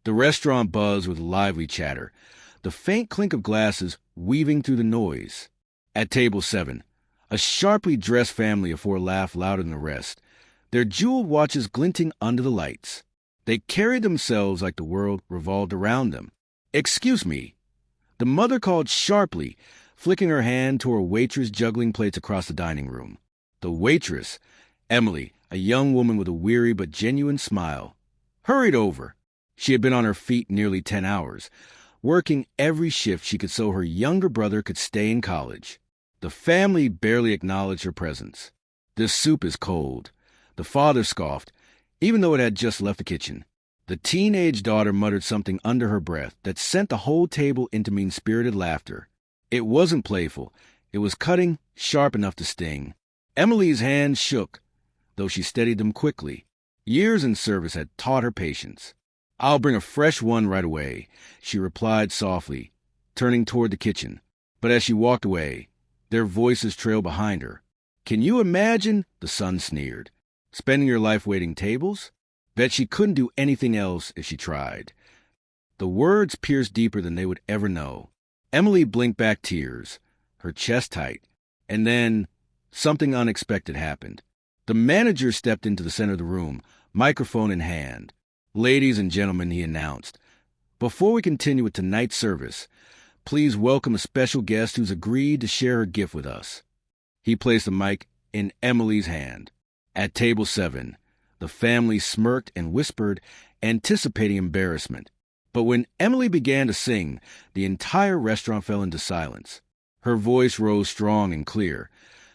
The restaurant buzzed with lively chatter, the faint clink of glasses weaving through the noise. At table 7, a sharply dressed family of 4 laughed louder than the rest, their jeweled watches glinting under the lights. They carried themselves like the world revolved around them. "Excuse me," the mother called sharply, flicking her hand toward a waitress juggling plates across the dining room. The waitress, Emily, a young woman with a weary but genuine smile, hurried over. She had been on her feet nearly 10 hours, working every shift she could so her younger brother could stay in college. The family barely acknowledged her presence. "This soup is cold," the father scoffed, even though it had just left the kitchen. The teenage daughter muttered something under her breath that sent the whole table into mean-spirited laughter. It wasn't playful. It was cutting, sharp enough to sting. Emily's hands shook, though she steadied them quickly. Years in service had taught her patience. "I'll bring a fresh one right away," she replied softly, turning toward the kitchen. But as she walked away, their voices trailed behind her. "Can you imagine?" the son sneered. "Spending your life waiting tables? Bet she couldn't do anything else if she tried." The words pierced deeper than they would ever know. Emily blinked back tears, her chest tight, and then something unexpected happened. The manager stepped into the center of the room, microphone in hand. "Ladies and gentlemen," he announced, "before we continue with tonight's service, please welcome a special guest who's agreed to share her gift with us." He placed the mic in Emily's hand. At table 7, the family smirked and whispered, anticipating embarrassment. But when Emily began to sing, the entire restaurant fell into silence. Her voice rose strong and clear,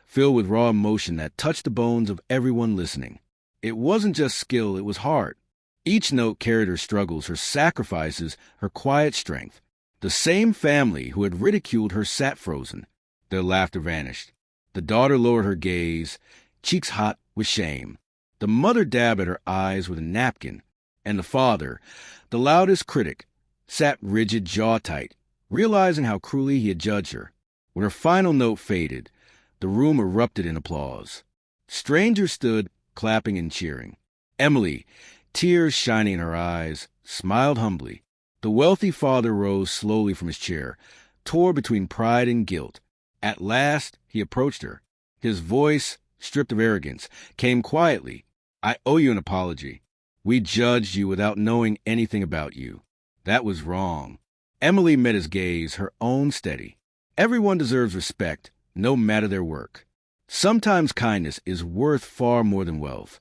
filled with raw emotion that touched the bones of everyone listening. It wasn't just skill, it was heart. Each note carried her struggles, her sacrifices, her quiet strength. The same family who had ridiculed her sat frozen. Their laughter vanished. The daughter lowered her gaze, cheeks hot with shame. The mother dabbed at her eyes with a napkin. And the father, the loudest critic, sat rigid, jaw tight, realizing how cruelly he had judged her. When her final note faded, the room erupted in applause. Strangers stood, clapping and cheering. Emily, tears shining in her eyes, smiled humbly. The wealthy father rose slowly from his chair, torn between pride and guilt. At last, he approached her. His voice, stripped of arrogance, came quietly. "I owe you an apology. We judged you without knowing anything about you. That was wrong." Emily met his gaze, her own steady. Everyone deserves respect, no matter their work. Sometimes kindness is worth far more than wealth.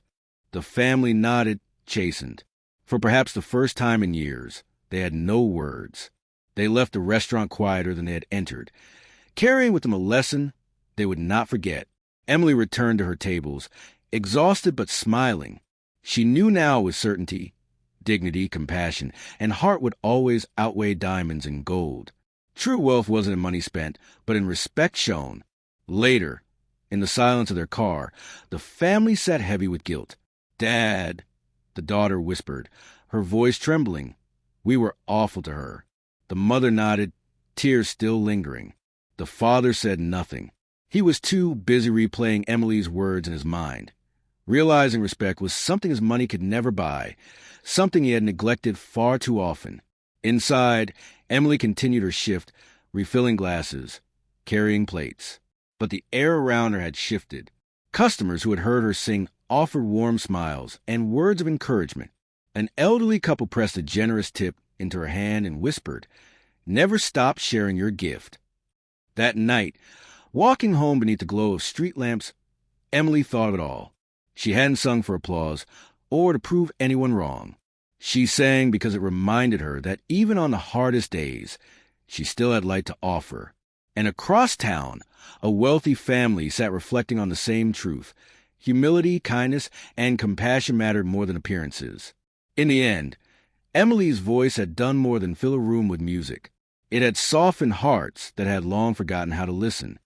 The family nodded, chastened. For perhaps the first time in years, they had no words. They left the restaurant quieter than they had entered, carrying with them a lesson they would not forget. Emily returned to her tables, exhausted but smiling. She knew now with certainty, dignity, compassion, and heart would always outweigh diamonds and gold. True wealth wasn't in money spent, but in respect shown. Later, in the silence of their car, the family sat heavy with guilt. "Dad," the daughter whispered, her voice trembling. "We were awful to her." The mother nodded, tears still lingering. The father said nothing. He was too busy replaying Emily's words in his mind. Realizing respect was something his money could never buy, something he had neglected far too often. Inside, Emily continued her shift, refilling glasses, carrying plates. But the air around her had shifted. Customers who had heard her sing offered warm smiles and words of encouragement. An elderly couple pressed a generous tip into her hand and whispered, "Never stop sharing your gift." That night, walking home beneath the glow of street lamps, Emily thought of it all. She hadn't sung for applause or to prove anyone wrong. She sang because it reminded her that even on the hardest days, she still had light to offer. And across town, a wealthy family sat reflecting on the same truth. Humility, kindness, and compassion mattered more than appearances. In the end, Emily's voice had done more than fill a room with music. It had softened hearts that had long forgotten how to listen.